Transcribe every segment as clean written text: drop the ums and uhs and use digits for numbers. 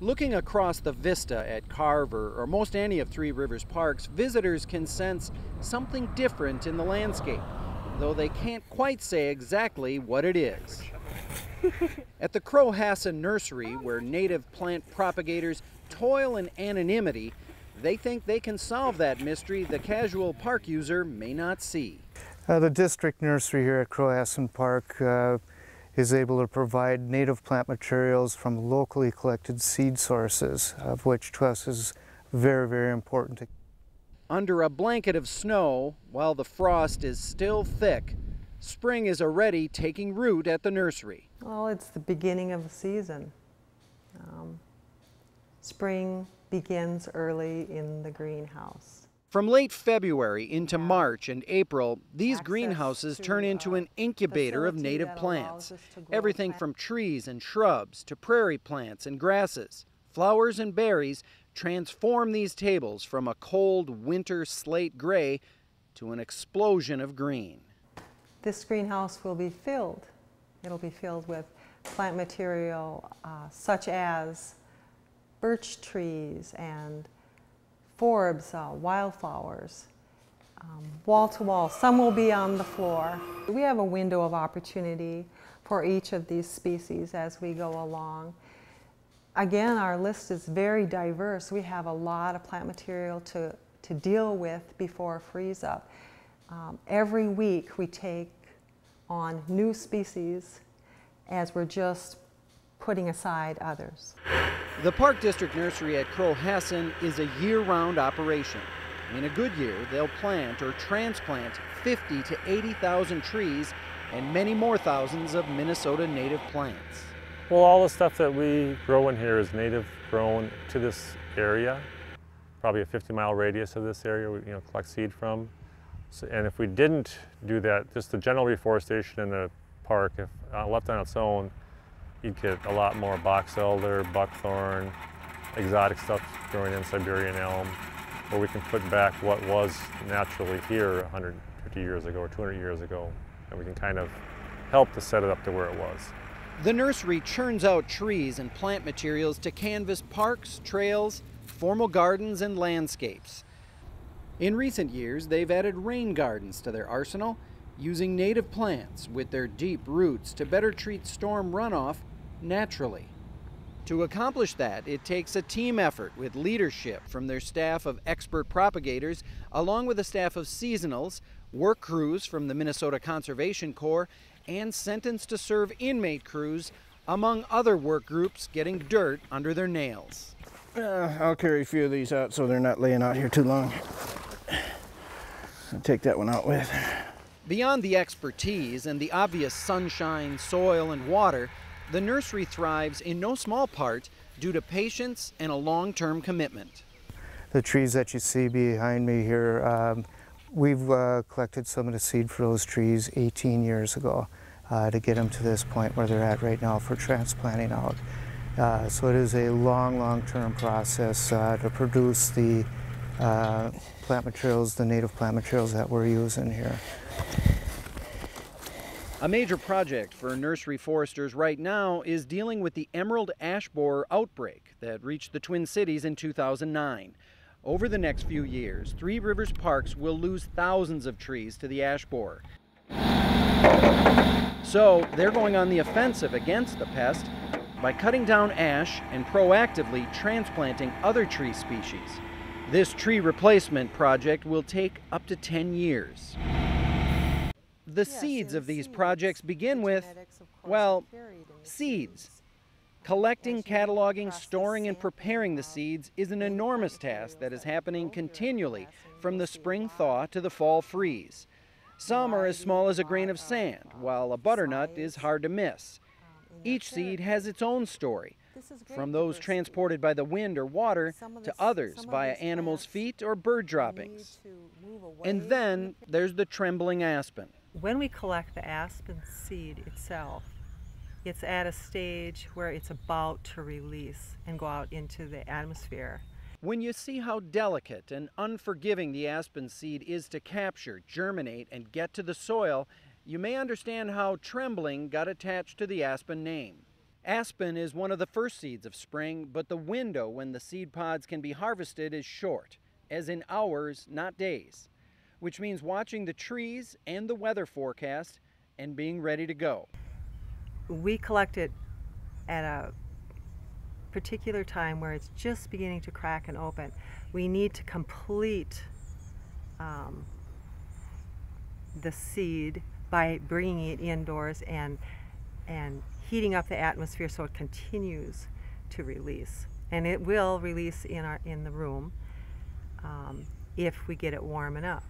Looking across the vista at Carver or most any of Three Rivers Parks, visitors can sense something different in the landscape, though they can't quite say exactly what it is. At the Crow-Hassan Nursery, where native plant propagators toil in anonymity, they think they can solve that mystery the casual park user may not see. The district nursery here at Crow-Hassan Park is able to provide native plant materials from locally collected seed sources, of which to us is very, very important. Under a blanket of snow, while the frost is still thick, spring is already taking root at the nursery. Well, it's the beginning of the season. Spring begins early in the greenhouse. From late February into March and April, these greenhouses turn into an incubator of native plants. Everything from trees and shrubs to prairie plants and grasses, flowers and berries transform these tables from a cold winter slate gray to an explosion of green. This greenhouse will be filled. It'll be filled with plant material such as birch trees and forbs, wildflowers, wall to wall. Some will be on the floor. We have a window of opportunity for each of these species as we go along. Again, our list is very diverse. We have a lot of plant material to deal with before freeze up. Every week we take on new species as we're just putting aside others. The Park District Nursery at Crow-Hassan is a year-round operation. In a good year, they'll plant or transplant 50 to 80,000 trees and many more thousands of Minnesota native plants. Well, all the stuff that we grow in here is native grown to this area, probably a 50-mile radius of this area we collect seed from. So, and if we didn't do that, just the general reforestation in the park, if left on its own, you'd get a lot more box elder, buckthorn, exotic stuff growing in Siberian elm, where we can put back what was naturally here 150 years ago or 200 years ago, and we can kind of help to set it up to where it was. The nursery churns out trees and plant materials to canvas parks, trails, formal gardens, and landscapes. In recent years, they've added rain gardens to their arsenal, using native plants with their deep roots to better treat storm runoff naturally. To accomplish that, it takes a team effort with leadership from their staff of expert propagators, along with a staff of seasonals, work crews from the Minnesota Conservation Corps, and sentenced-to-serve inmate crews, among other work groups getting dirt under their nails. I'll carry a few of these out so they're not laying out here too long. I'll take that one out with. Beyond the expertise and the obvious sunshine, soil, and water, the nursery thrives in no small part due to patience and a long-term commitment. The trees that you see behind me here, we've collected some of the seed for those trees 18 years ago to get them to this point where they're at right now for transplanting out. So it is a long-term process to produce the plant materials, the native plant materials that we're using here. A major project for nursery foresters right now is dealing with the emerald ash borer outbreak that reached the Twin Cities in 2009. Over the next few years, Three Rivers Parks will lose thousands of trees to the ash borer. So they're going on the offensive against the pest by cutting down ash and proactively transplanting other tree species. This tree replacement project will take up to 10 years. The seeds of these projects begin with, well, seeds. Collecting, cataloging, storing, and preparing the seeds is an enormous task that is happening continually from the spring thaw to the fall freeze. Some are as small as a grain of sand, while a butternut is hard to miss. Each seed has its own story, from those transported by the wind or water to others via animals' feet or bird droppings. And then there's the trembling aspen. When we collect the aspen seed itself, it's at a stage where it's about to release and go out into the atmosphere. When you see how delicate and unforgiving the aspen seed is to capture, germinate, and get to the soil, you may understand how trembling got attached to the aspen name. Aspen is one of the first seeds of spring, but the window when the seed pods can be harvested is short, as in hours, not days, which means watching the trees and the weather forecast and being ready to go. We collect it at a particular time where it's just beginning to crack and open. We need to complete the seed by bringing it indoors and heating up the atmosphere so it continues to release. And it will release in the room if we get it warm enough.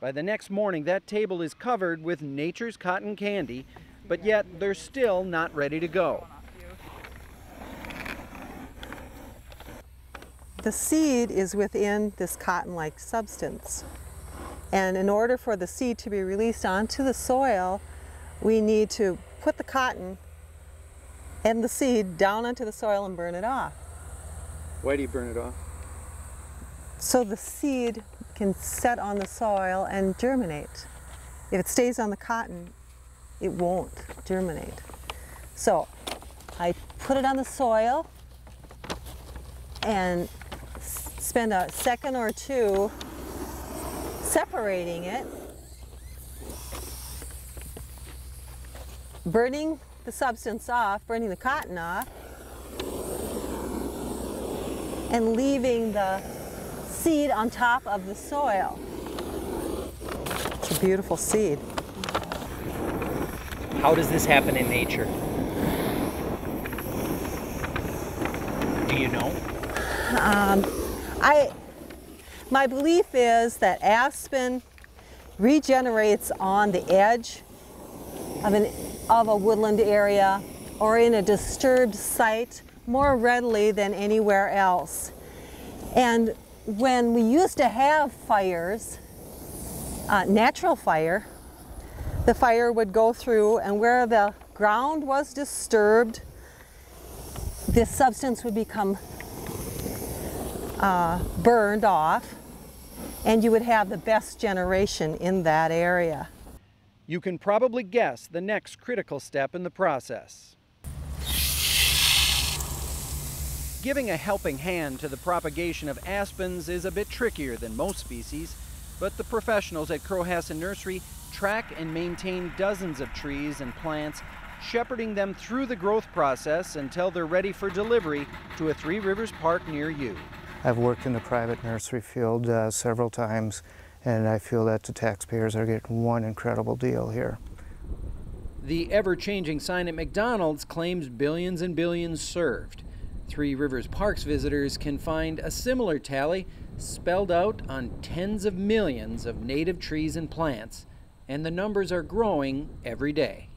By the next morning, that table is covered with nature's cotton candy, but yet they're still not ready to go. The seed is within this cotton-like substance. And in order for the seed to be released onto the soil, we need to put the cotton and the seed down onto the soil and burn it off. Why do you burn it off? So the seed can set on the soil and germinate. If it stays on the cotton, it won't germinate. So I put it on the soil and spend a second or two separating it, burning the substance off, burning the cotton off, and leaving the seed on top of the soil. It's a beautiful seed. How does this happen in nature? Do you know? My belief is that aspen regenerates on the edge of a woodland area or in a disturbed site more readily than anywhere else. And when we used to have fires, natural fire, the fire would go through, and where the ground was disturbed, this substance would become burned off, and you would have the best generation in that area. You can probably guess the next critical step in the process. Giving a helping hand to the propagation of aspens is a bit trickier than most species, but the professionals at Crowhasset Nursery track and maintain dozens of trees and plants, shepherding them through the growth process until they're ready for delivery to a Three Rivers park near you. I've worked in the private nursery field several times, and I feel that the taxpayers are getting one incredible deal here. The ever-changing sign at McDonald's claims billions and billions served. Three Rivers Park's visitors can find a similar tally spelled out on tens of millions of native trees and plants, and the numbers are growing every day.